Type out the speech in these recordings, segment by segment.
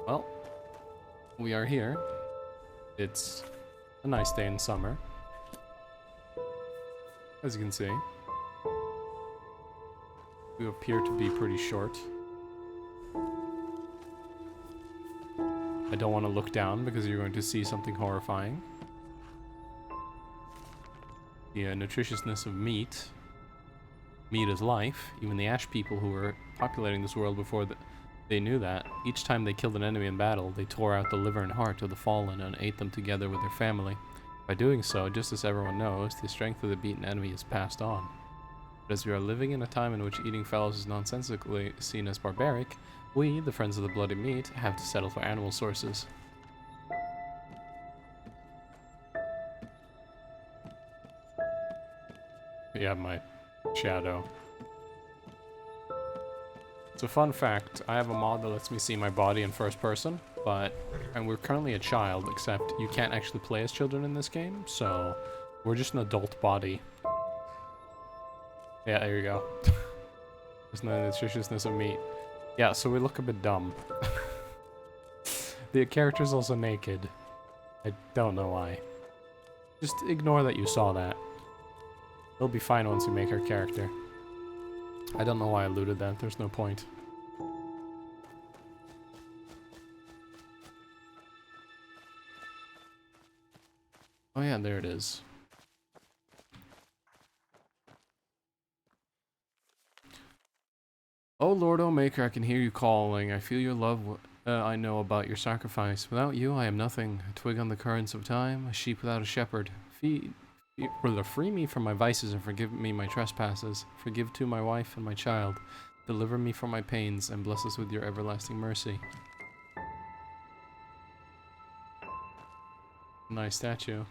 Well, we are here. It's a nice day in summer, as you can see. We appear to be pretty short. I don't want to look down because you're going to see something horrifying. The nutritiousness of meat. Meat is life. Even the ash people who were populating this world before they knew that. Each time they killed an enemy in battle, they tore out the liver and heart of the fallen and ate them together with their family. By doing so, just as everyone knows, the strength of the beaten enemy is passed on. But as we are living in a time in which eating fellows is nonsensically seen as barbaric, we, the friends of the bloody meat, have to settle for animal sources. Yeah, my shadow. It's a fun fact. I have a mod that lets me see my body in first person, and we're currently a child, except you can't actually play as children in this game, so we're just an adult body. Yeah, there you go. There's no nutritiousness of meat. Yeah, so we look a bit dumb. The character's also naked. I don't know why. Just ignore that you saw that. It'll be fine once we make our character. I don't know why I looted that. There's no point. Oh yeah, there it is. Oh Lord, O Maker, I can hear you calling. I feel your love. I know about your sacrifice. Without you, I am nothing. A twig on the currents of time, a sheep without a shepherd. Free me from my vices and forgive me my trespasses. Forgive to my wife and my child. Deliver me from my pains and bless us with your everlasting mercy. Nice statue.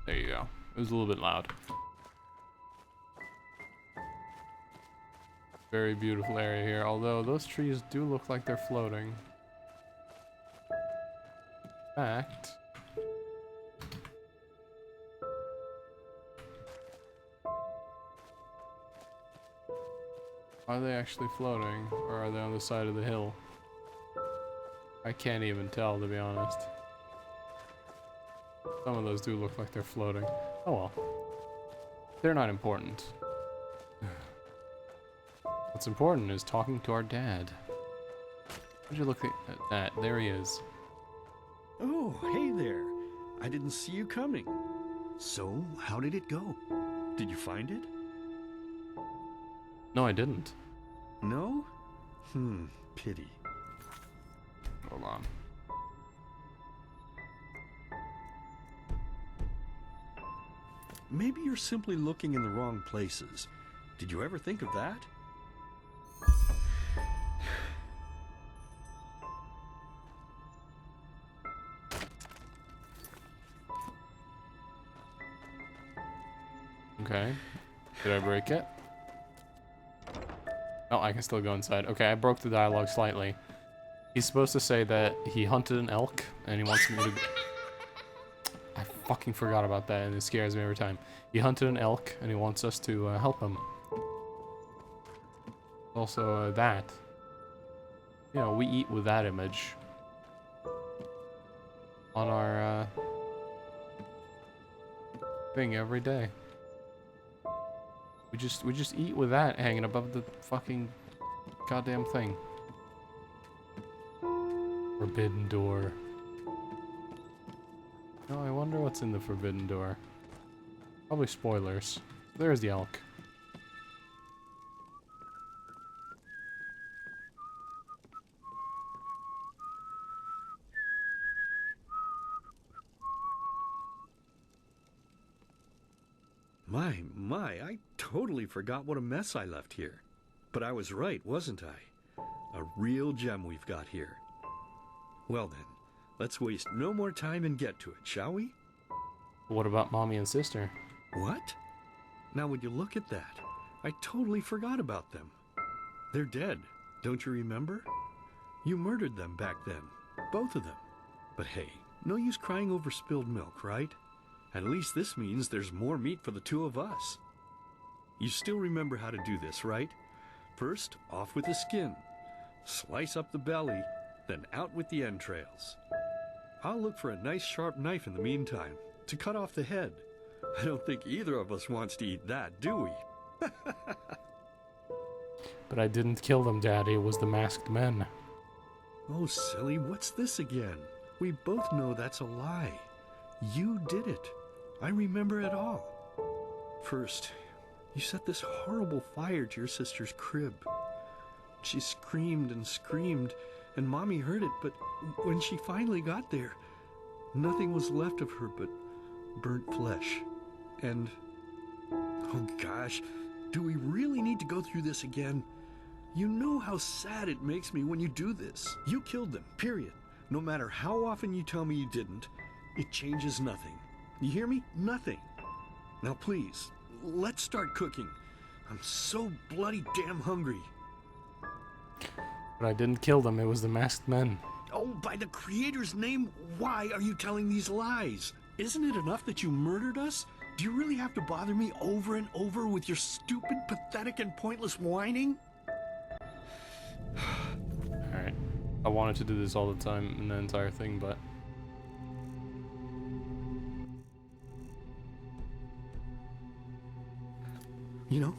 There you go. It was a little bit loud. Very beautiful area here, although those trees do look like they're floating. In fact, are they actually floating, or are they on the side of the hill? I can't even tell, to be honest. Some of those do look like they're floating. Oh well. They're not important. What's important is talking to our dad. Would you look at that? There he is. Oh, hey there. I didn't see you coming. So, how did it go? Did you find it? No, I didn't. No? Pity. Hold on. Maybe you're simply looking in the wrong places. Did you ever think of that? Okay. Did I break it? Oh, I can still go inside. Okay, I broke the dialogue slightly. He's supposed to say that he hunted an elk, and he wants me to... I fucking forgot about that, and it scares me every time. He hunted an elk, and he wants us to help him. Also, that. You know, we eat with that image. On our, thing every day. We just eat with that hanging above the fucking goddamn thing. Forbidden door. Oh, I wonder what's in the forbidden door. Probably spoilers. There's the elk. My, I totally forgot what a mess I left here. But I was right, wasn't I? A real gem we've got here. Well then, let's waste no more time and get to it, shall we? What about mommy and sister? What? Now would you look at that? I totally forgot about them. They're dead, don't you remember? You murdered them back then, both of them. But hey, no use crying over spilled milk, right? At least this means there's more meat for the two of us. You still remember how to do this, right? First, off with the skin. Slice up the belly, then out with the entrails. I'll look for a nice sharp knife in the meantime, to cut off the head. I don't think either of us wants to eat that, do we? But I didn't kill them, Daddy. It was the masked men. Oh, silly, what's this again? We both know that's a lie. You did it. I remember it all. First, you set this horrible fire to your sister's crib. She screamed and screamed, and Mommy heard it, but when she finally got there, nothing was left of her but burnt flesh. And, oh gosh, do we really need to go through this again? You know how sad it makes me when you do this. You killed them, period. No matter how often you tell me you didn't, it changes nothing. You hear me? Nothing. Now please, let's start cooking. I'm so bloody damn hungry. But I didn't kill them. It was the masked men. Oh, by the Creator's name, why are you telling these lies? Isn't it enough that you murdered us? Do you really have to bother me over and over with your stupid, pathetic, and pointless whining? Alright. I wanted to do this all the time in the entire thing, but... You know,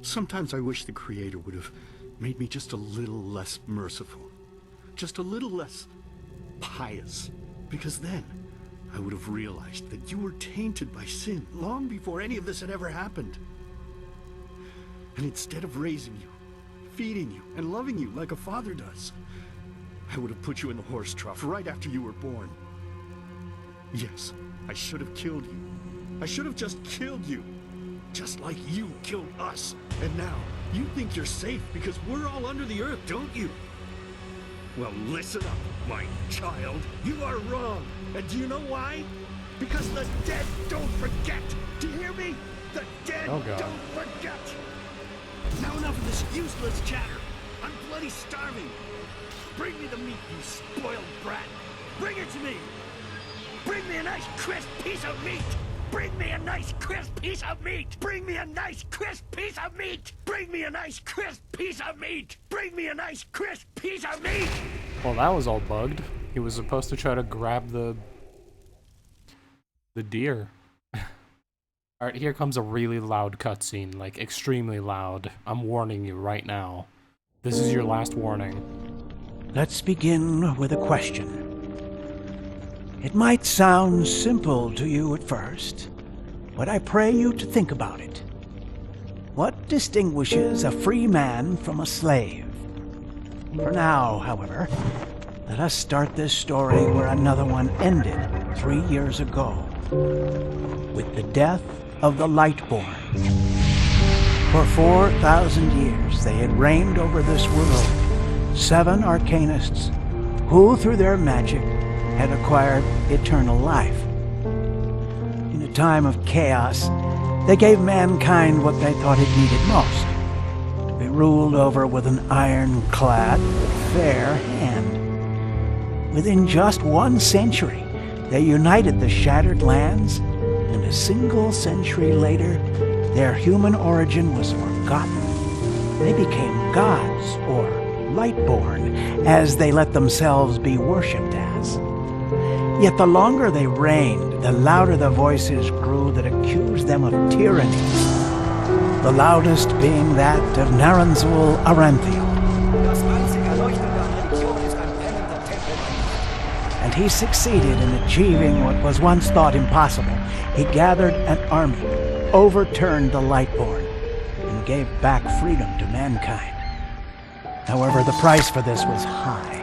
sometimes I wish the Creator would have made me just a little less merciful. Just a little less pious. Because then I would have realized that you were tainted by sin long before any of this had ever happened. And instead of raising you, feeding you, and loving you like a father does, I would have put you in the horse trough right after you were born. Yes, I should have killed you. I should have just killed you. Just like you killed us. And now, you think you're safe because we're all under the earth, don't you? Well, listen up, my child. You are wrong. And do you know why? Because the dead don't forget. Do you hear me? The dead don't forget. Now enough of this useless chatter. I'm bloody starving. Bring me the meat, you spoiled brat. Bring it to me. Bring me a nice crisp piece of meat. Bring me a nice crisp piece of meat! Bring me a nice crisp piece of meat! Bring me a nice crisp piece of meat! Bring me a nice crisp piece of meat! Well, that was all bugged. He was supposed to try to grab the deer. Alright, here comes a really loud cutscene, like extremely loud. I'm warning you right now. This is your last warning. Let's begin with a question. It might sound simple to you at first, but I pray you to think about it. What distinguishes a free man from a slave? For now, however, let us start this story where another one ended 3 years ago, with the death of the Lightborn. For 4,000 years they had reigned over this world, 7 arcanists who, through their magic, had acquired eternal life. In a time of chaos, they gave mankind what they thought it needed most, to be ruled over with an ironclad, fair hand. Within just 1 century, they united the shattered lands, and a single century later, their human origin was forgotten. They became gods, or Lightborn, as they let themselves be worshipped as. Yet the longer they reigned, the louder the voices grew that accused them of tyranny. The loudest being that of Naranzul Aranthiel. And he succeeded in achieving what was once thought impossible. He gathered an army, overturned the Lightborn, and gave back freedom to mankind. However, the price for this was high,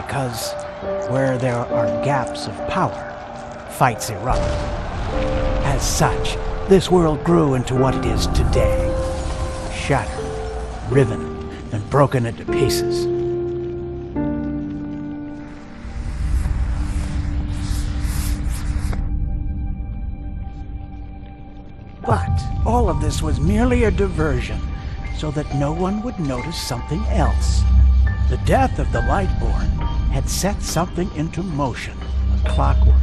because where there are gaps of power, fights erupt. As such, this world grew into what it is today, shattered, riven, and broken into pieces. But all of this was merely a diversion, so that no one would notice something else. The death of the Lightborn had set something into motion, clockwork,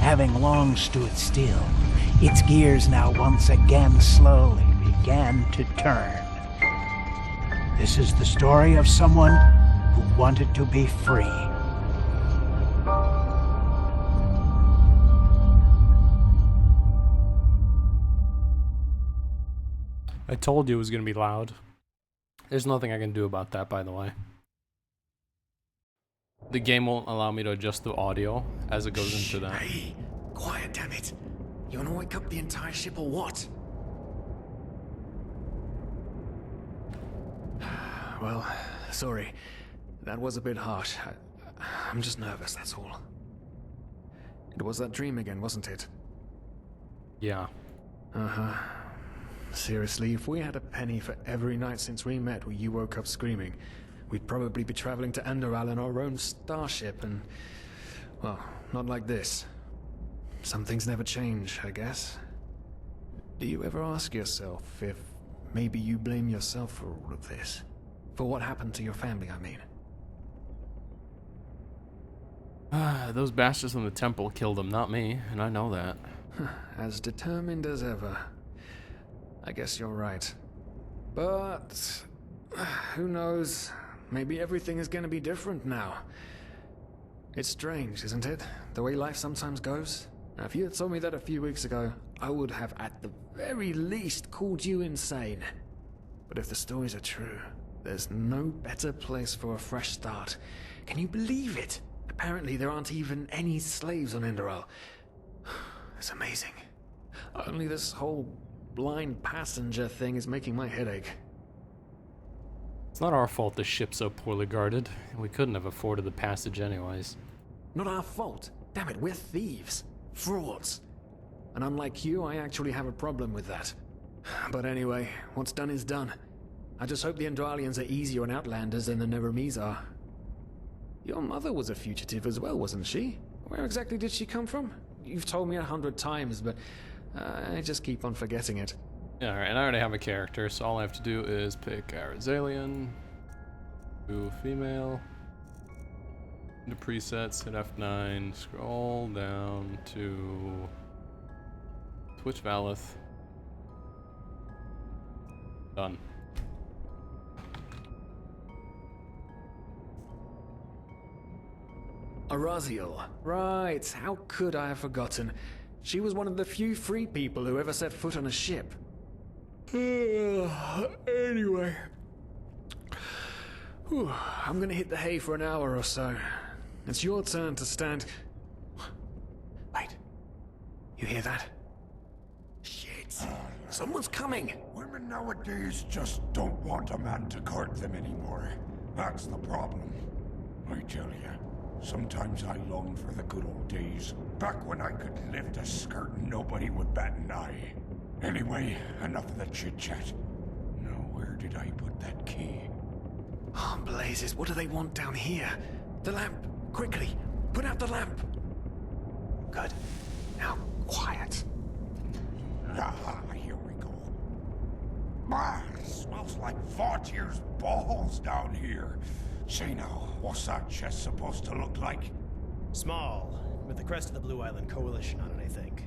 having having long stood still, its gears now once again slowly began to turn. This is the story of someone who wanted to be free. I told you it was going to be loud. There's nothing I can do about that, by the way. The game won't allow me to adjust the audio as it goes into that. Hey, quiet, damn it. You wanna wake up the entire ship or what? Well, sorry. That was a bit harsh. I'm just nervous, that's all. It was that dream again, wasn't it? Yeah. Uh-huh. Seriously, if we had a penny for every night since we met where you woke up screaming, we'd probably be traveling to Enderal in our own starship and... well, not like this. Some things never change, I guess. Do you ever ask yourself if maybe you blame yourself for all of this? For what happened to your family, I mean? Those bastards in the temple killed them, not me, and I know that. As determined as ever. I guess you're right. But... who knows? Maybe everything is going to be different now. It's strange, isn't it? The way life sometimes goes. Now, if you had told me that a few weeks ago, I would have at the very least called you insane. But if the stories are true, there's no better place for a fresh start. Can you believe it? Apparently there aren't even any slaves on Enderal. It's amazing. Only this whole blind passenger thing is making my head ache. It's not our fault the ship's so poorly guarded. We couldn't have afforded the passage anyways. Not our fault. Damn it, we're thieves. Frauds. And unlike you, I actually have a problem with that. But anyway, what's done is done. I just hope the Endralians are easier on Outlanders than the Neremes are. Your mother was a fugitive as well, wasn't she? Where exactly did she come from? You've told me 100 times, but I just keep on forgetting it. Yeah, alright, and I already have a character, so all I have to do is pick Arizalian, do female, into presets, hit F9, scroll down to Twitch Valeth. Done. Araziel. Right, how could I have forgotten? She was one of the few free people who ever set foot on a ship. Anyway. Whew, I'm gonna hit the hay for an hour or so. It's your turn to stand... Wait. You hear that? Shit. Someone's coming! Women nowadays just don't want a man to court them anymore. That's the problem. I tell you, sometimes I long for the good old days, back when I could lift a skirt and nobody would bat an eye. Anyway, enough of the chit-chat. Now, where did I put that key? Oh, blazes, what do they want down here? The lamp! Quickly! Put out the lamp! Good. Now, quiet. Ah, here we go. Ah, smells like Vaughtier's balls down here. Say now, what's that chest supposed to look like? Small, with the crest of the Blue Island Coalition on it, I think.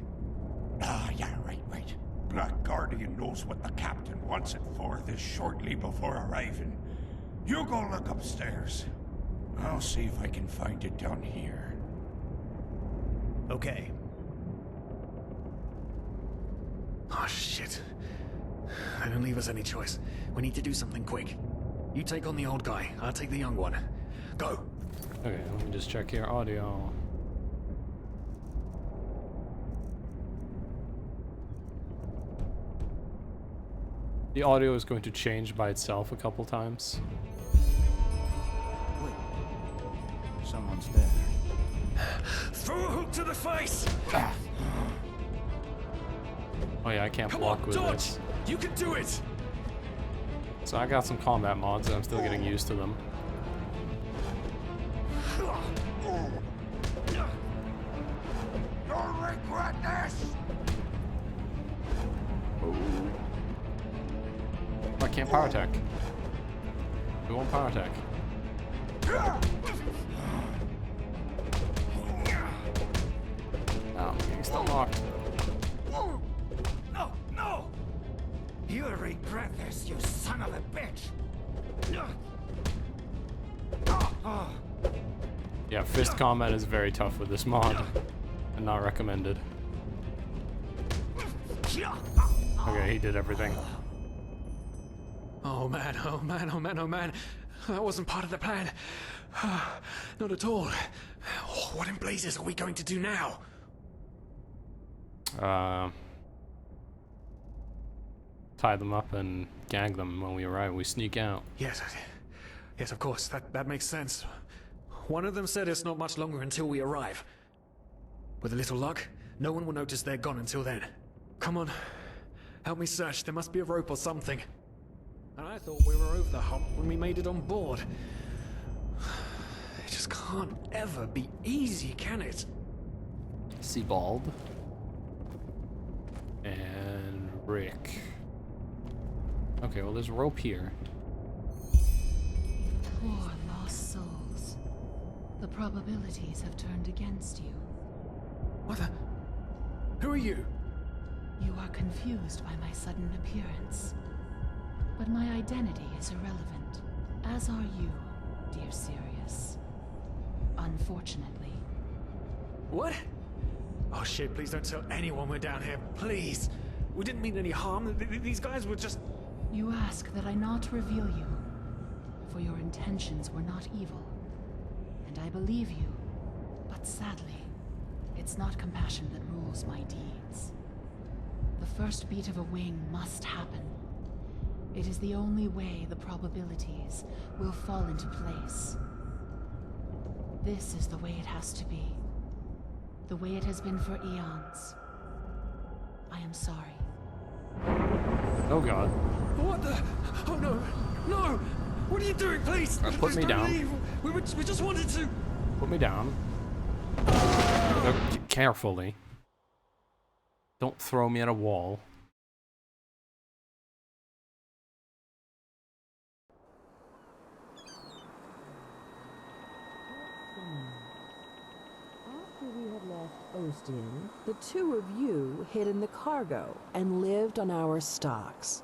Ah, yeah, right. Black Guardian knows what the captain wants it for this shortly before arriving. You go look upstairs. I'll see if I can find it down here. Okay. Oh, shit. They don't leave us any choice. We need to do something quick. You take on the old guy, I'll take the young one. Go! Okay, let me just check here. Audio. The audio is going to change by itself a couple times. Wait. Someone's there. Throw a hook to the face! Oh yeah, I can't Come block on, with dodge! this. You can do it! So I got some combat mods and I'm still getting used to them. You'll regret this! I can't power attack. We won't power attack. Oh my He's still knocked. No! No! You'll regret this, you son of a bitch! Yeah, fist combat is very tough with this mod, and not recommended. Okay, he did everything. Oh man, oh man, oh man, oh man. That wasn't part of the plan. Not at all. What in blazes are we going to do now? Tie them up and gag them when we arrive. We sneak out. Yes, of course. That makes sense. One of them said it's not much longer until we arrive. With a little luck, no one will notice they're gone until then. Come on, help me search. There must be a rope or something. And I thought we were over the hump when we made it on board. It just can't ever be easy, can it? Sebald. And Rick. Okay, well there's a rope here. Poor lost souls. The probabilities have turned against you. What the? Who are you? You are confused by my sudden appearance. But my identity is irrelevant, as are you, dear Sirius. Unfortunately. What? Oh shit, please don't tell anyone we're down here, please. We didn't mean any harm. These guys were just... You ask that I not reveal you, for your intentions were not evil. And I believe you, but sadly, it's not compassion that rules my deeds. The first beat of a wing must happen. It is the only way the probabilities will fall into place. This is the way it has to be. The way it has been for eons. I am sorry. Oh god. What the? Oh no! No! What are you doing, please? Put Please me don't down. leave. We just wanted to... Put me down. Carefully. Don't throw me at a wall. After we had left Ostian, the two of you hid in the cargo and lived on our stocks.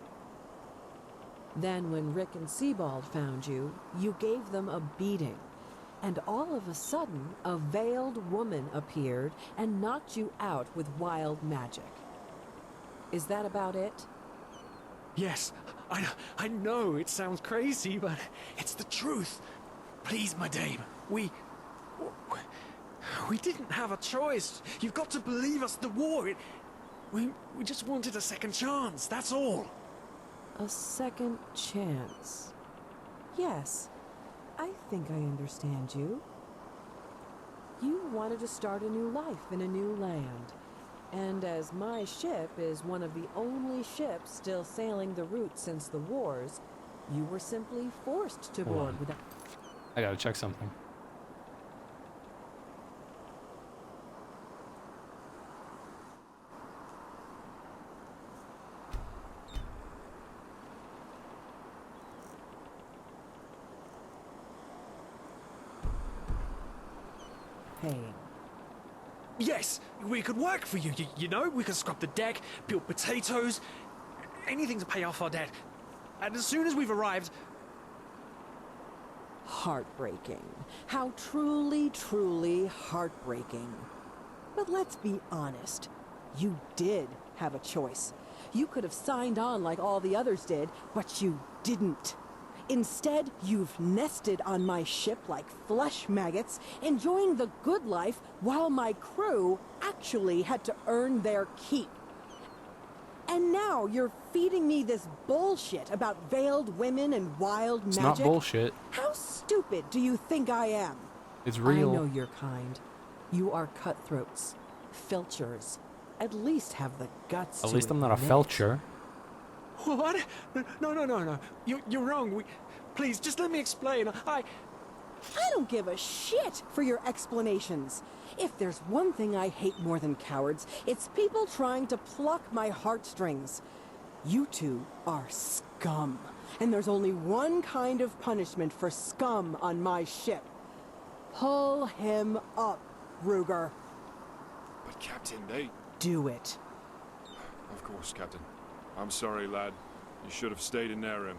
Then when Rick and Sebald found you, you gave them a beating. And all of a sudden, a veiled woman appeared and knocked you out with wild magic. Is that about it? Yes, I know it sounds crazy, but it's the truth. Please, my dame, we didn't have a choice. You've got to believe us, the war, we just wanted a second chance, that's all. A second chance. Yes, I think I understand you. You wanted to start a new life in a new land. And as my ship is one of the only ships still sailing the route since the wars, you were simply forced to board without... I gotta check something. paying. Yes, we could work for you, you know? We could scrub the deck, peel potatoes, anything to pay off our debt. And as soon as we've arrived... Heartbreaking. How truly, truly heartbreaking. But let's be honest. You did have a choice. You could have signed on like all the others did, but you didn't. Instead, you've nested on my ship like flesh maggots, enjoying the good life while my crew actually had to earn their keep. And now you're feeding me this bullshit about veiled women and wild magic. It's not bullshit. How stupid do you think I am? It's real. I know your kind. You are cutthroats, filchers. At least have the guts At to least I'm not a admit. felcher. What? No. You're wrong. Please, just let me explain. I don't give a shit for your explanations. If there's one thing I hate more than cowards, it's people trying to pluck my heartstrings. You two are scum. And there's only one kind of punishment for scum on my ship. Pull him up, Ruger. But Captain, they... Do it. Of course, Captain. I'm sorry, lad. You should have stayed in Nerim.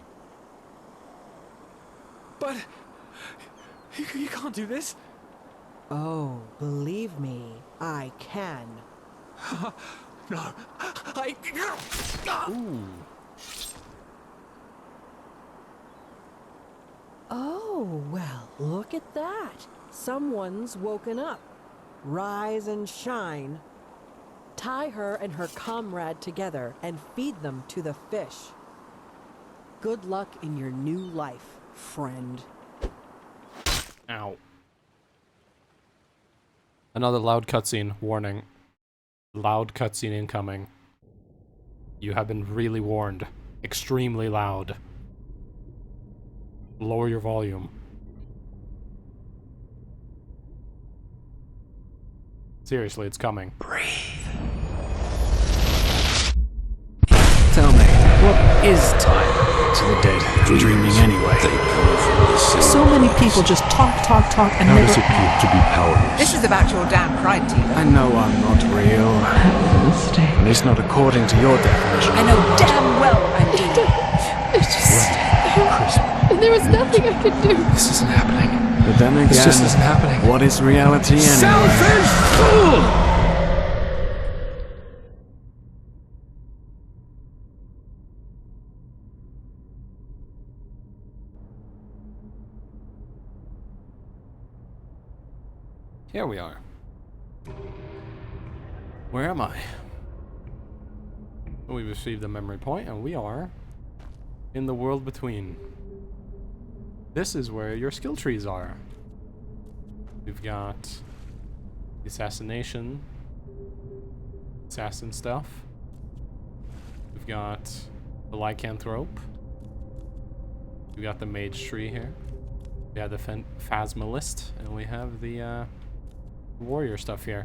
But... You can't do this. Oh, believe me, I can. No. Ooh. Oh, well, look at that. Someone's woken up. Rise and shine. Tie her and her comrade together and feed them to the fish. Good luck in your new life, friend. Ow. Another loud cutscene. Warning. Loud cutscene incoming. You have been really warned. Extremely loud. Lower your volume. Seriously, it's coming. Tell me, what is time to the dead? Dreaming anyway. So many people just talk, and How never... does it feel to be powerless? This is about your damn pride, Tina. I know I'm not real. At least not according to your definition. I know damn well I'm doing. It's just... There was nothing I could do. This isn't happening. But then again, This just isn't happening. What is reality anyway? Selfish fool! Here we are. Where am I? We've received a memory point, and we are in the world between. This is where your skill trees are. We've got the assassin stuff. We've got the lycanthrope. We've got the mage tree here. We have the phasmalist, and we have the warrior stuff here.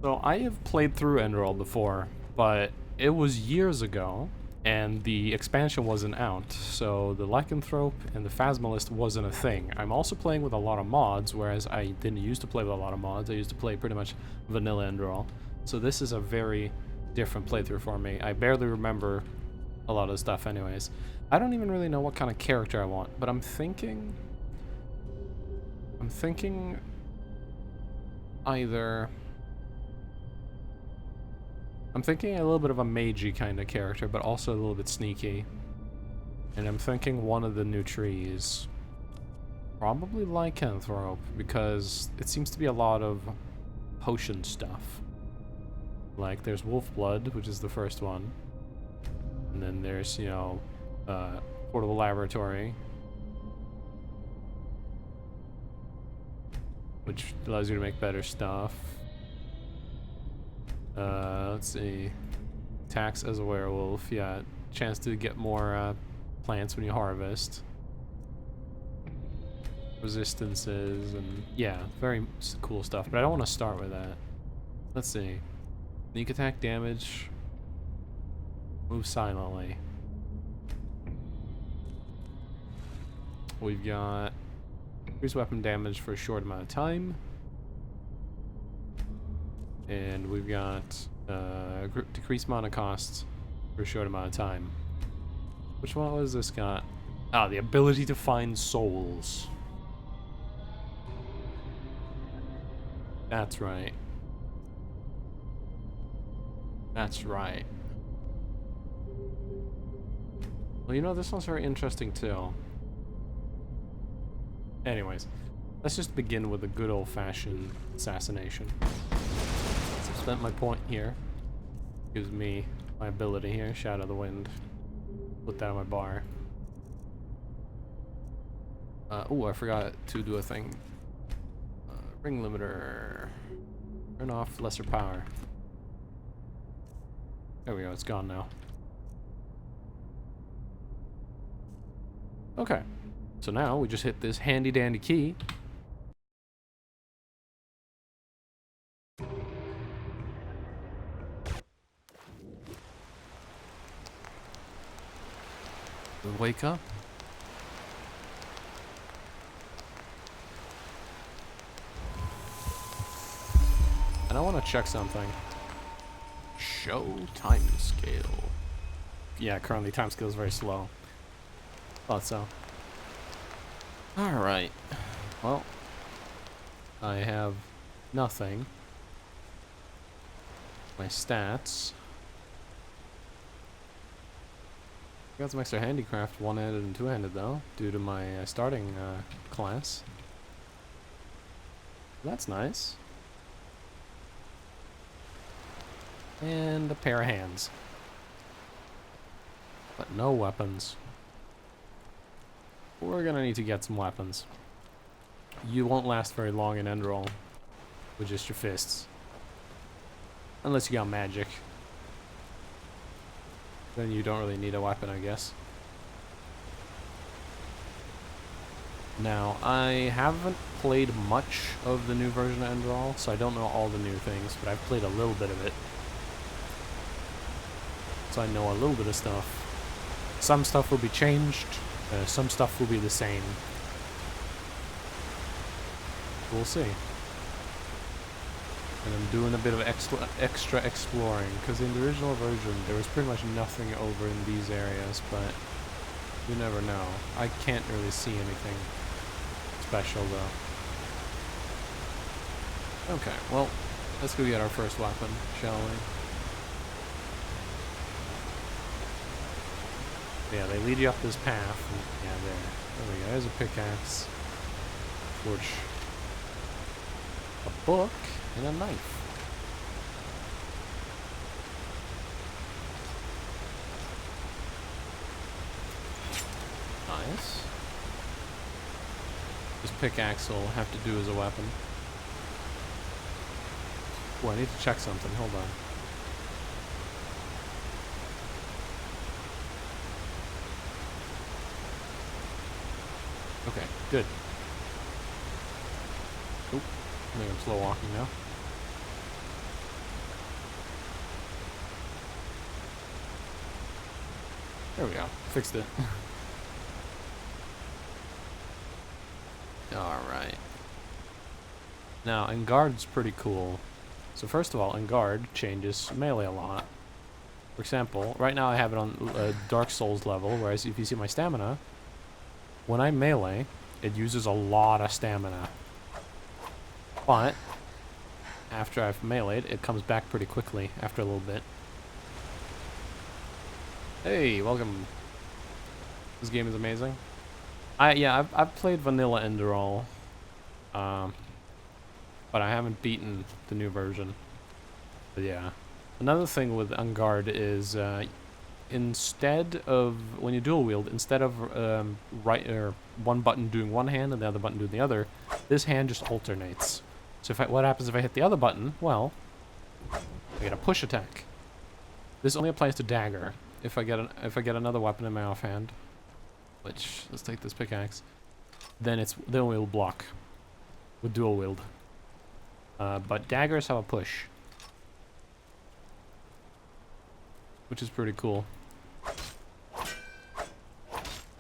So I have played through Enderal before, but it was years ago, and the expansion wasn't out, so the lycanthrope and the phasmalist wasn't a thing. I'm also playing with a lot of mods, whereas I didn't used to play with a lot of mods. I used to play pretty much vanilla Enderal. So this is a very different playthrough for me. I barely remember a lot of the stuff anyways. I don't even really know what kind of character I want, but I'm thinking I'm thinking a little bit of a magey kind of character, but also a little bit sneaky. And I'm thinking one of the new trees. Probably lycanthrope, because it seems to be a lot of potion stuff. Like, there's wolf blood, which is the first one. And then there's, you know, portable laboratory, which allows you to make better stuff. Let's see. Attacks as a werewolf. Yeah, chance to get more plants when you harvest. Resistances, and yeah, very cool stuff. But I don't want to start with that. Let's see. Sneak attack damage. Move silently. We've got increased weapon damage for a short amount of time. And we've got decreased mana cost for a short amount of time. Which one was this got? Ah, the ability to find souls. That's right. That's right. Well, you know, this one's very interesting too. Anyways, let's just begin with a good old-fashioned assassination. So I've spent my point here. Gives me my ability here, Shadow of the Wind. Put that on my bar. Oh, I forgot to do a thing. Ring limiter. Turn off lesser power. There we go, it's gone now. Okay. So now we just hit this handy dandy key. We wake up. And I want to check something. Show time scale. Yeah, currently time scale is very slow. Thought so. Alright. Well, I have nothing. My stats. Got some extra handicraft, one-handed and two-handed though, due to my starting class. That's nice. And a pair of hands. But no weapons. We're gonna need to get some weapons. You won't last very long in Enderal with just your fists. Unless you got magic. Then you don't really need a weapon, I guess. Now, I haven't played much of the new version of Enderal, so I don't know all the new things, but I've played a little bit of it. So I know a little bit of stuff. Some stuff will be changed, some stuff will be the same. We'll see. And I'm doing a bit of extra exploring, because in the original version there was pretty much nothing over in these areas, but you never know. I can't really see anything special though. Okay, well, let's go get our first weapon, shall we? Yeah, they lead you up this path. And yeah, there we go. There's a pickaxe, torch, a book, and a knife. Nice. This pickaxe will have to do as a weapon. Oh, I need to check something. Hold on. Okay, good. Oop, I think I'm slow walking now. There we go. Fixed it. Alright. Now, Enguard's pretty cool. So first of all, Enguard changes melee a lot. For example, right now I have it on Dark Souls level, whereas if you see my stamina, when I melee, it uses a lot of stamina. But after I've meleeed, it comes back pretty quickly after a little bit. Hey, welcome. This game is amazing. I've played vanilla Enderal, but I haven't beaten the new version. But yeah, another thing with Enguard is instead of when you dual wield, instead of one button doing one hand and the other button doing the other, this hand just alternates. So what happens if I hit the other button? Well, I get a push attack. This only applies to dagger. If I get another weapon in my offhand, which let's take this pickaxe, then we'll block with dual wield. But daggers have a push, which is pretty cool.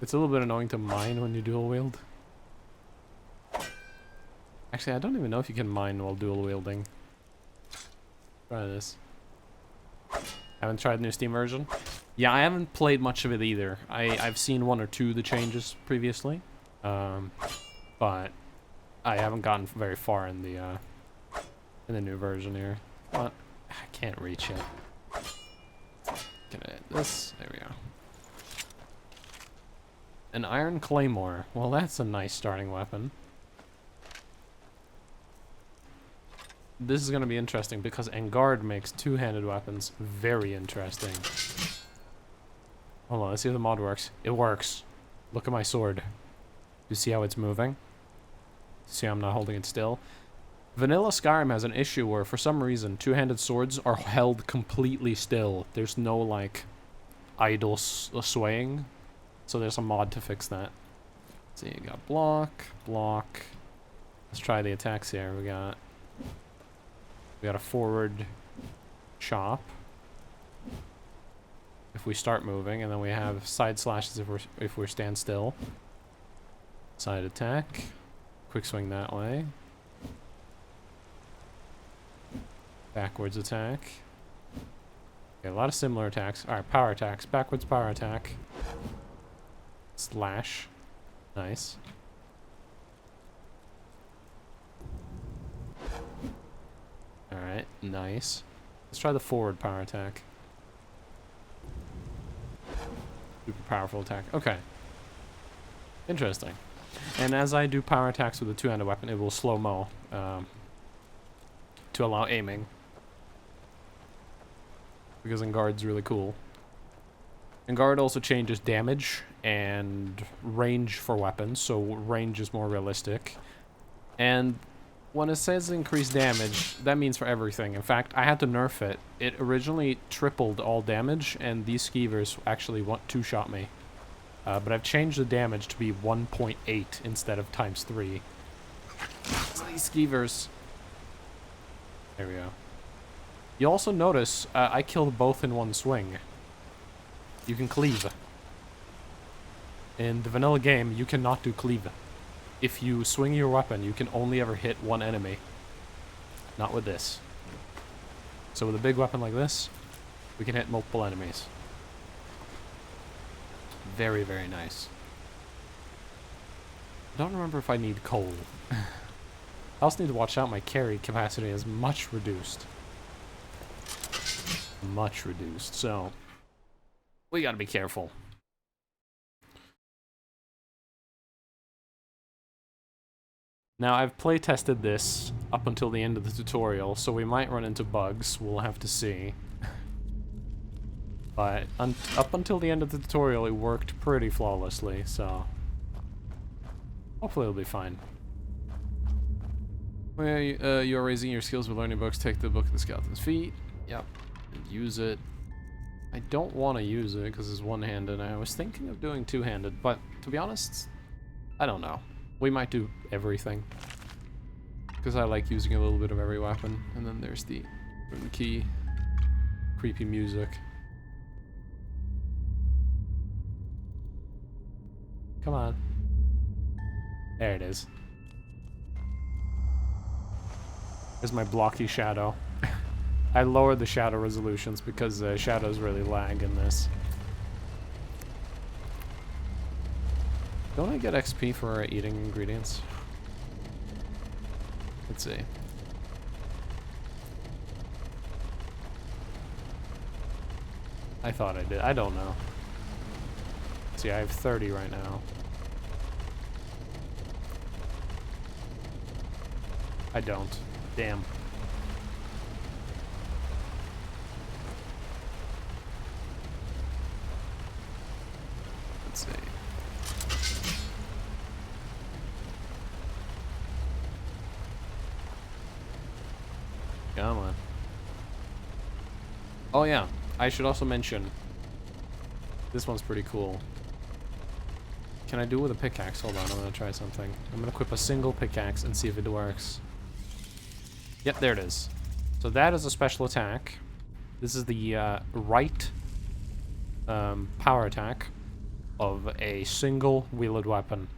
It's a little bit annoying to mine when you dual wield. Actually, I don't even know if you can mine while dual wielding. Try this. Haven't tried the new Steam version. Yeah, I haven't played much of it either. I've seen one or two of the changes previously, but I haven't gotten very far in the new version here. But I can't reach it. Can I hit this? There we go. An iron claymore. Well, that's a nice starting weapon. This is going to be interesting because Enguard makes two-handed weapons very interesting. Hold on, let's see if the mod works. It works. Look at my sword. You see how it's moving? See how I'm not holding it still? Vanilla Skyrim has an issue where, for some reason, two-handed swords are held completely still. There's no, like, idle swaying. So there's a mod to fix that. Let's see, you got block, block. Let's try the attacks here. We got a forward chop if we start moving, and then we have side slashes if we're stand still. Side attack, quick swing that way. Backwards attack. Okay, a lot of similar attacks. Alright, power attacks. Backwards power attack. Slash. Nice. Alright, nice. Let's try the forward power attack. Super powerful attack. Okay. Interesting. And as I do power attacks with a two-handed weapon, it will slow-mo to allow aiming. Because Enguard's really cool. Enguard also changes damage and range for weapons, so range is more realistic. And when it says increased damage, that means for everything. In fact, I had to nerf it. It originally tripled all damage, and these skeevers actually two-shot me. But I've changed the damage to be 1.8 instead of ×3. So these skeevers... There we go. You also notice I killed both in one swing. You can cleave. In the vanilla game, you cannot do cleave. If you swing your weapon, you can only ever hit one enemy. Not with this. So with a big weapon like this, we can hit multiple enemies. Very, very nice. I don't remember if I need coal. I also need to watch out my carry capacity is much reduced. Much reduced, so we gotta be careful. Now, I've play-tested this up until the end of the tutorial, so we might run into bugs. We'll have to see. But up until the end of the tutorial, it worked pretty flawlessly, so hopefully it'll be fine. Well, you're raising your skills with learning books. Take the book at the skeleton's feet. Yep. And use it. I don't want to use it because it's one-handed. I was thinking of doing two-handed, but to be honest, I don't know. We might do everything. Because I like using a little bit of every weapon. And then there's the rune key. Creepy music. Come on. There it is. There's my blocky shadow. I lowered the shadow resolutions because shadows really lag in this. Don't I get XP for eating ingredients? Let's see. I thought I did. I don't know. See, I have 30 right now. I don't. Damn. Let's see. Come on. Oh yeah, I should also mention, this one's pretty cool. Can I do it with a pickaxe? Hold on, I'm gonna try something. I'm gonna equip a single pickaxe and see if it works. Yep, there it is. So that is a special attack. This is the right power attack of a single wielded weapon.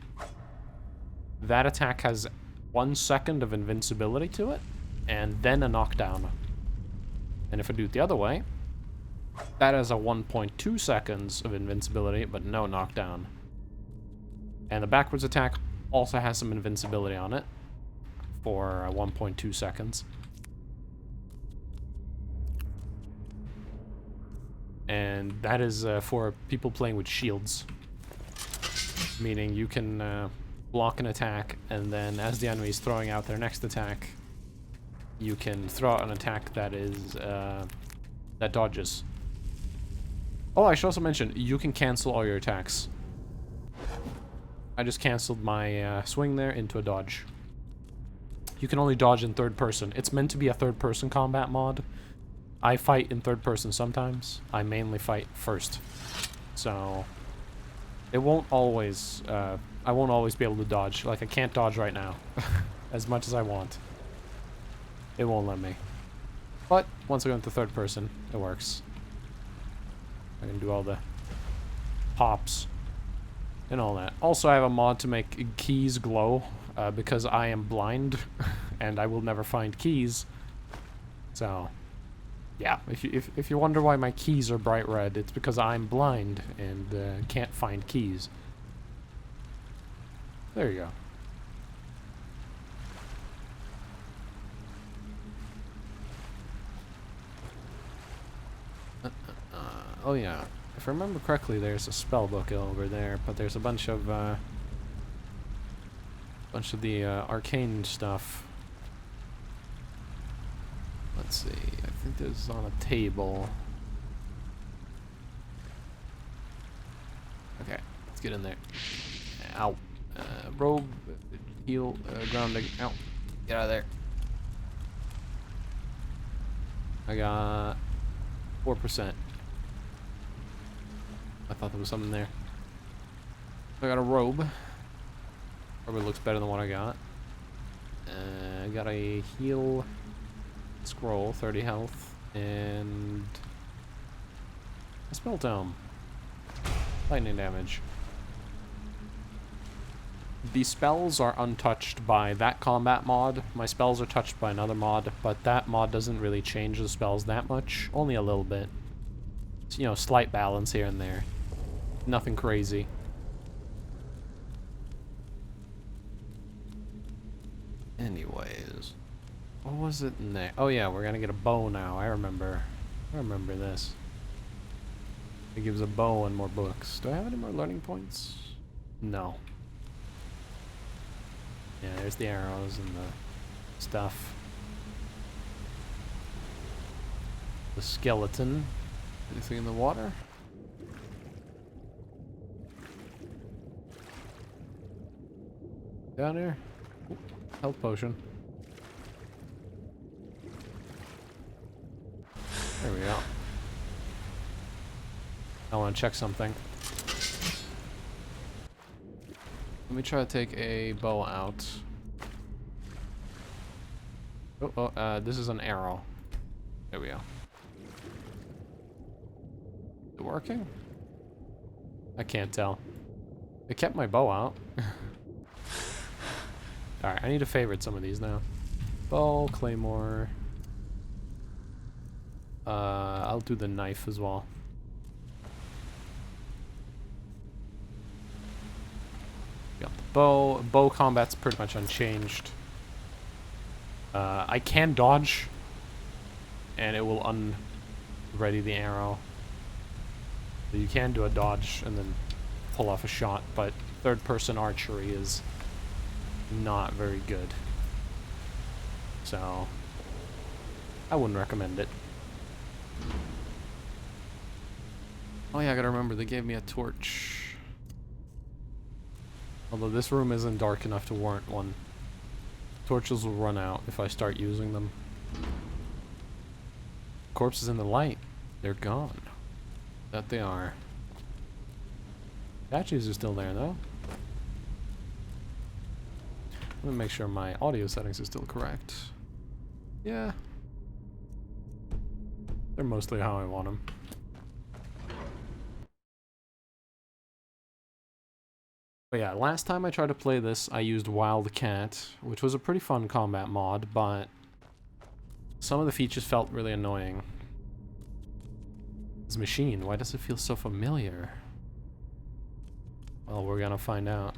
That attack has 1 second of invincibility to it, and then a knockdown. And if I do it the other way, that has a 1.2 seconds of invincibility, but no knockdown. And the backwards attack also has some invincibility on it for 1.2 seconds. And that is for people playing with shields. Meaning you can block an attack, and then as the enemy is throwing out their next attack, you can throw out an attack that is that dodges. Oh, I should also mention, you can cancel all your attacks. I just canceled my swing there into a dodge. You can only dodge in third person. It's meant to be a third person combat mod. I fight in third person sometimes. I mainly fight first. So it won't always, I won't always be able to dodge. Like, I can't dodge right now as much as I want. It won't let me. But once I go into third person, it works. I can do all the pops and all that. Also, I have a mod to make keys glow because I am blind and I will never find keys. So, yeah, if you wonder why my keys are bright red, it's because I'm blind and can't find keys. There you go. Oh yeah, if I remember correctly, there's a spell book over there, but there's a bunch of the arcane stuff. Let's see, I think this is on a table. Okay, let's get in there. Ow. Robe, heal, grounding. Ow. Get out of there. I got 4%. I thought there was something there. I got a robe. Probably looks better than what I got. I got a heal scroll, 30 health, and a spell tome. Lightning damage. The spells are untouched by that combat mod. My spells are touched by another mod, but that mod doesn't really change the spells that much. Only a little bit. It's, you know, slight balance here and there. Nothing crazy. Anyways. What was it in there? Oh yeah, we're gonna get a bow now. I remember this. It gives a bow and more books. Do I have any more learning points? No. Yeah, there's the arrows and the stuff. The skeleton. Anything in the water? Down here? Ooh, health potion. There we go. I want to check something. Let me try to take a bow out. This is an arrow. There we go. Is it working? I can't tell. It kept my bow out. Alright, I need to favorite some of these now. Bow, claymore. I'll do the knife as well. Got the bow. Bow combat's pretty much unchanged. I can dodge, and it will unready the arrow. So you can do a dodge and then pull off a shot, but third-person archery is not very good. So I wouldn't recommend it. Oh yeah, I gotta remember, they gave me a torch. Although this room isn't dark enough to warrant one. Torches will run out if I start using them. Corpses in the light. They're gone. That they are. Statues are still there though. Let me make sure my audio settings are still correct. Yeah. They're mostly how I want them. But yeah, last time I tried to play this, I used Wildcat, which was a pretty fun combat mod, but some of the features felt really annoying. This machine, why does it feel so familiar? Well, we're gonna find out.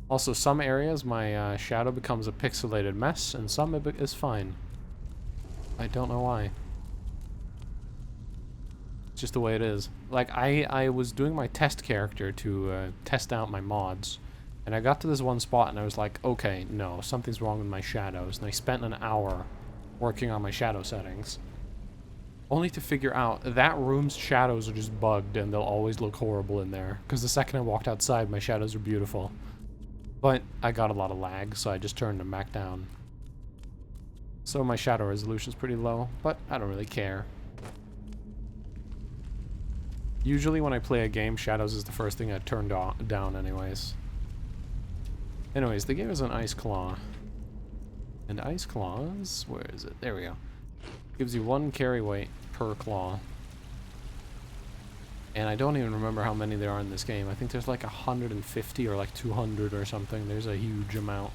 Also, some areas my shadow becomes a pixelated mess, and some is fine. I don't know why. It's just the way it is. Like, I was doing my test character to test out my mods, and I got to this one spot and I was like, okay, no, something's wrong with my shadows, and I spent an hour working on my shadow settings, only to figure out that room's shadows are just bugged and they'll always look horrible in there, because the second I walked outside, my shadows are beautiful. But I got a lot of lag, so I just turned them back down. So my shadow resolution's pretty low, but I don't really care. Usually when I play a game, shadows is the first thing I turn down anyways. Anyways, they gave us an ice claw. And ice claws, where is it? There we go. Gives you 1 carry weight per claw. And I don't even remember how many there are in this game. I think there's like 150 or like 200 or something. There's a huge amount.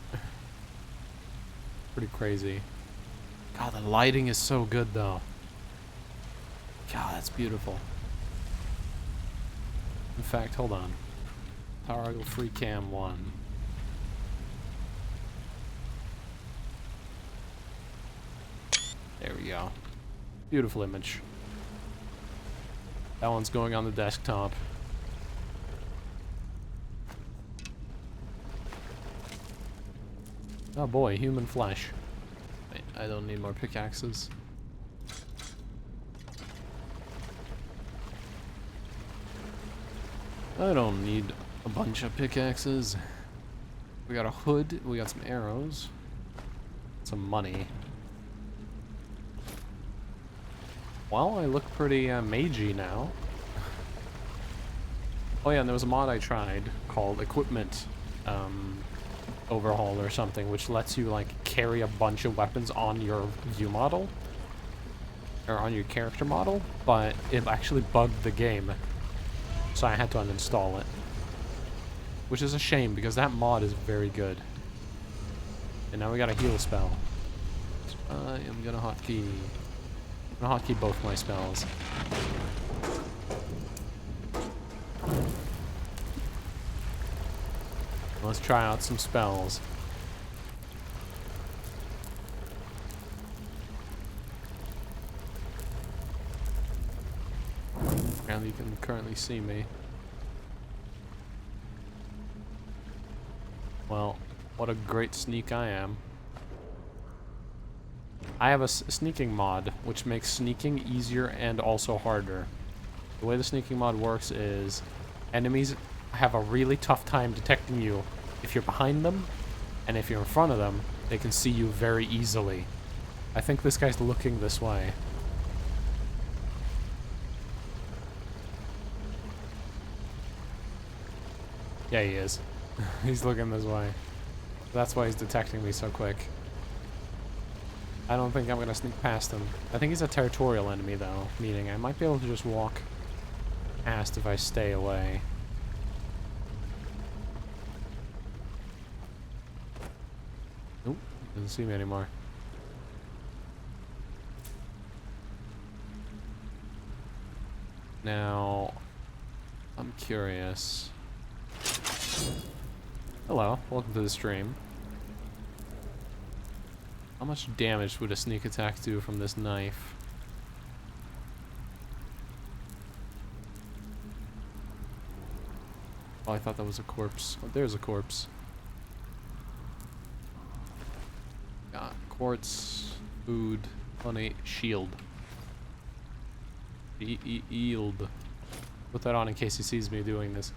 Pretty crazy. God, the lighting is so good, though. God, that's beautiful. In fact, hold on. Power Angle Free Cam 1. There we go. Beautiful image. That one's going on the desktop. Oh boy, human flesh. Wait, I don't need more pickaxes. I don't need a bunch of pickaxes. We got a hood, we got some arrows, some money. Well, I look pretty magey now. Oh yeah, and there was a mod I tried called Equipment Overhaul or something, which lets you like carry a bunch of weapons on your view model or on your character model, but it actually bugged the game, so I had to uninstall it, which is a shame because that mod is very good. And now we got a heal spell. I am gonna hotkey. I'm gonna hotkey both my spells. Let's try out some spells. Now you can currently see me. Well, what a great sneak I am. I have a sneaking mod, which makes sneaking easier and also harder. The way the sneaking mod works is enemies have a really tough time detecting you if you're behind them, and if you're in front of them, they can see you very easily. I think this guy's looking this way. Yeah, he is. He's looking this way. That's why he's detecting me so quick. I don't think I'm gonna sneak past him. I think he's a territorial enemy though, meaning I might be able to just walk past if I stay away. Nope, doesn't see me anymore. Now, I'm curious. Hello, welcome to the stream. How much damage would a sneak attack do from this knife? Oh, I thought that was a corpse. Oh, there's a corpse. Got quartz, food, honey, shield. Yield. Put that on in case he sees me doing this.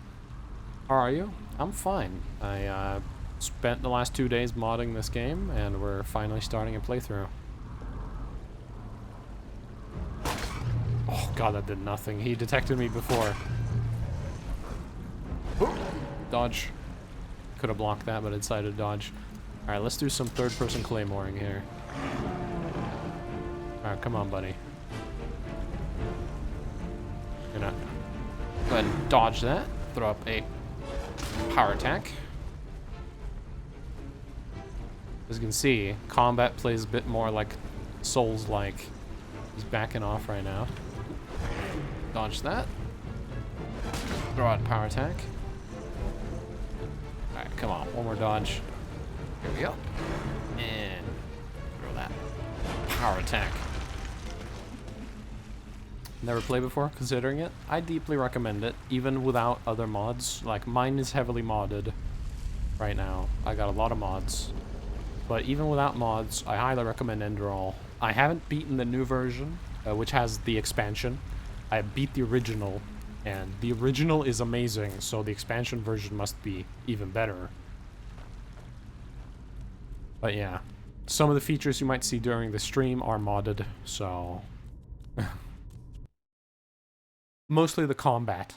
How are you? I'm fine. I spent the last 2 days modding this game, and we're finally starting a playthrough. Oh god, that did nothing. He detected me before. Dodge. Could have blocked that, but I decided to dodge. Alright, let's do some third-person claymoring here. Alright, come on, buddy. Gonna go ahead and dodge that. Throw up a power attack. As you can see, combat plays a bit more like Souls-like. He's backing off right now. Dodge that. Throw out power attack. Alright, come on. One more dodge. Here we go. And throw that power attack. Never played before, considering it. I deeply recommend it, even without other mods. Like, mine is heavily modded right now. I got a lot of mods. But even without mods, I highly recommend Enderal. I haven't beaten the new version, which has the expansion. I beat the original, and the original is amazing, so the expansion version must be even better. But yeah, some of the features you might see during the stream are modded, so... Mostly the combat.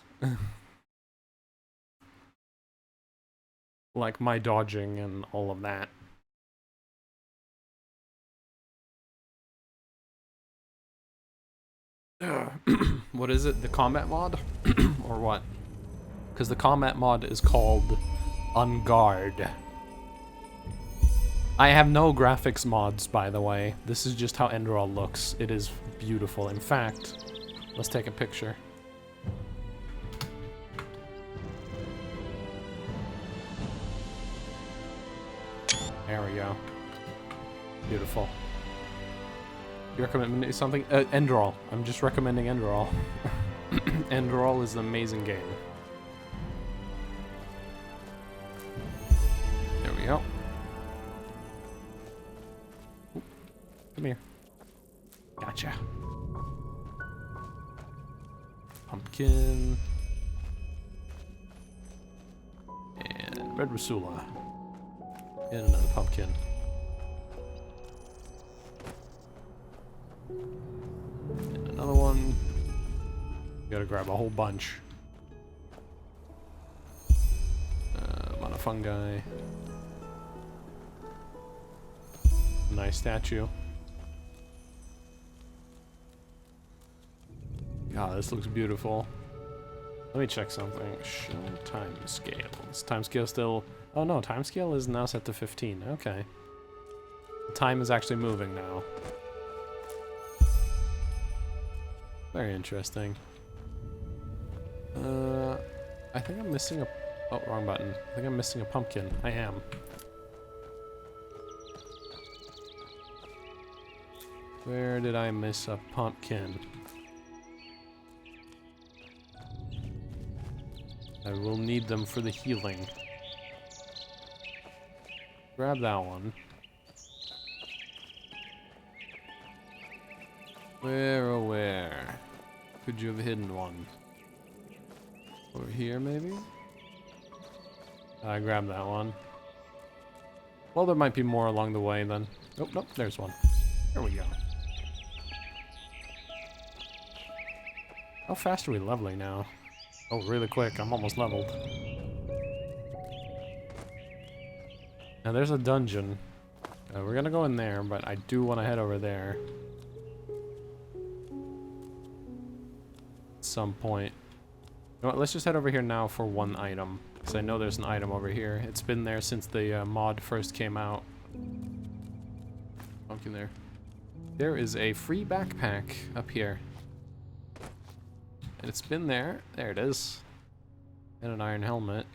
Like my dodging and all of that. What is it? The combat mod? Or what? Because the combat mod is called Unguard. I have no graphics mods, by the way. This is just how Enderal looks. It is beautiful. In fact, let's take a picture. There we go. Beautiful. You recommend something? Enderal. I'm just recommending Enderal. Enderal is an amazing game. There we go. Oop. Come here. Gotcha. Pumpkin. And red Rasula. And another pumpkin. And another one. Gotta grab a whole bunch. Mana fungi. Nice statue. God, this looks beautiful. Let me check something. Show time scale. Is time scale still... Oh no, time scale is now set to 15. Okay. Time is actually moving now. Very interesting. I think I'm missing a... Oh, wrong button. I think I'm missing a pumpkin. I am. Where did I miss a pumpkin? I will need them for the healing. Grab that one. Where, oh where? Could you have hidden one? Over here, maybe? I grabbed that one. Well, there might be more along the way then. Oh, nope, there's one. There we go. How fast are we leveling now? Oh, really quick. I'm almost leveled. Now, there's a dungeon. We're gonna go in there, but I do want to head over there. At some point. You know what? Let's just head over here now for one item. Because I know there's an item over here. It's been there since the mod first came out. Pumpkin there. There is a free backpack up here. And it's been there. There it is. And an iron helmet.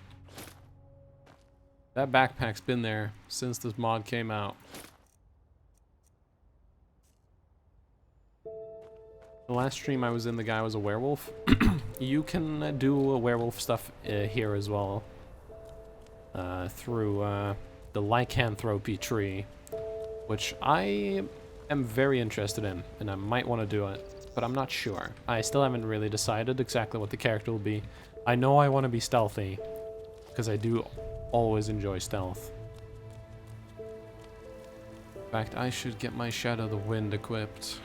That backpack's been there since this mod came out. The last stream I was in, the guy was a werewolf. You can do werewolf stuff here as well. Through the lycanthropy tree. Which I am very interested in. And I might want to do it. But I'm not sure. I still haven't really decided exactly what the character will be. I know I want to be stealthy, because I do always enjoy stealth. In fact, I should get my Shadow of the Wind equipped.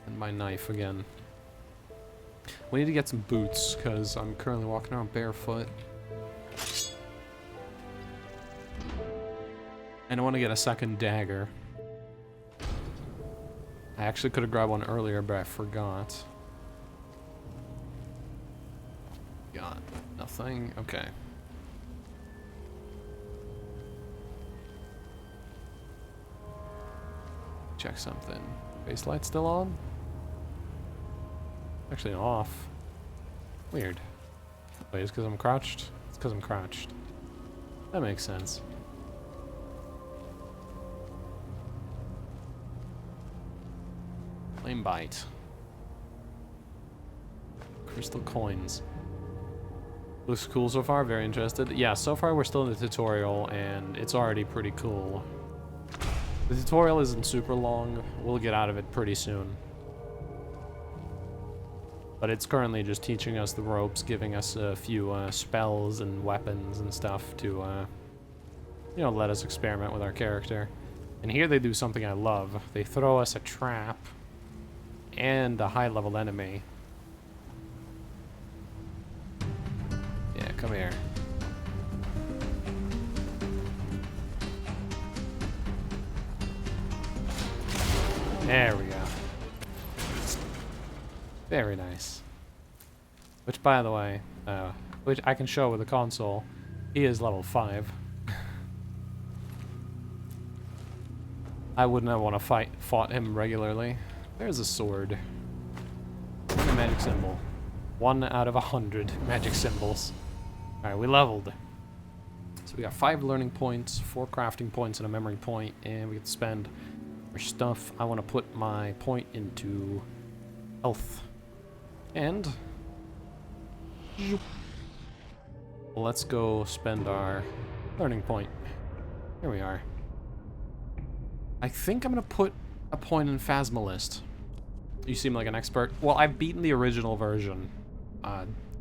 And my knife again. We need to get some boots, because I'm currently walking around barefoot. And I want to get a second dagger. I actually could have grabbed one earlier, but I forgot. Got nothing. Okay. Check something. Base light still on? Actually off. Weird. Wait, it's because I'm crouched? It's because I'm crouched. That makes sense. Flame bite. Crystal coins. Looks cool so far, very interested. Yeah, so far we're still in the tutorial and it's already pretty cool. The tutorial isn't super long. We'll get out of it pretty soon. But it's currently just teaching us the ropes, giving us a few spells and weapons and stuff to, you know, let us experiment with our character. And here they do something I love. They throw us a trap and a high-level enemy. Yeah, come here. There we go. Very nice. Which, by the way, which I can show with the console, he is level 5. I wouldn't have want to fought him regularly. There's a sword. And a magic symbol. 1 out of 100 magic symbols. Alright, we leveled. So we got 5 learning points, 4 crafting points, and a memory point, and we get to spend our stuff. I want to put my point into health. And let's go spend our learning point. Here we are. I think I'm going to put a point in Phasmalist. You seem like an expert. Well, I've beaten the original version.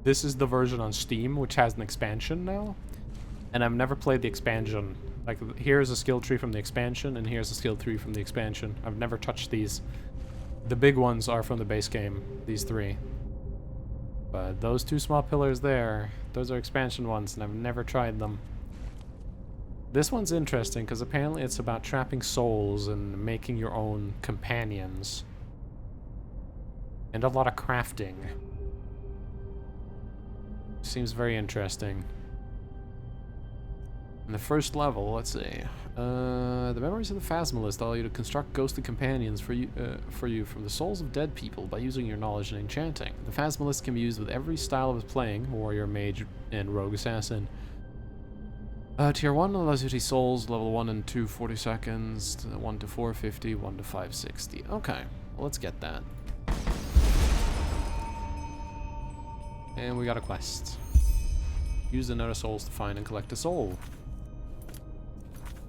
This is the version on Steam, which has an expansion now. And I've never played the expansion. Like, here's a skill tree from the expansion, and here's a skill tree from the expansion. I've never touched these. The big ones are from the base game, these 3. But those 2 small pillars there, those are expansion ones, and I've never tried them. This one's interesting, because apparently it's about trapping souls and making your own companions. And a lot of crafting. Seems very interesting. In the first level, let's see. The memories of the Phasmalist allow you to construct ghostly companions for you from the souls of dead people by using your knowledge in enchanting. The Phasmalist can be used with every style of playing, warrior, mage, and rogue assassin. Tier 1 allows you to see souls, level 1 and 2, 40 seconds, 1 to 450, 1 to 560. Okay, well, let's get that. And we got a quest. Use the Note of Souls to find and collect a soul.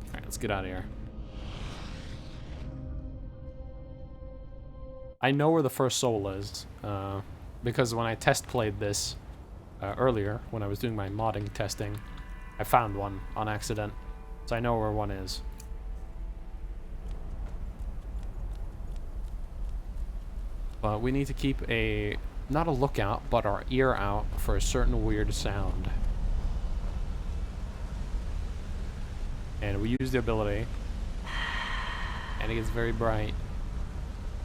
Alright, let's get out of here. I know where the first soul is, because when I test played this earlier, when I was doing my modding testing, I found one on accident, so I know where one is. But we need to keep not a lookout, but our ear out for a certain weird sound. And we use the ability, and it gets very bright.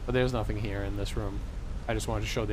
But there's nothing here in this room. I just wanted to show the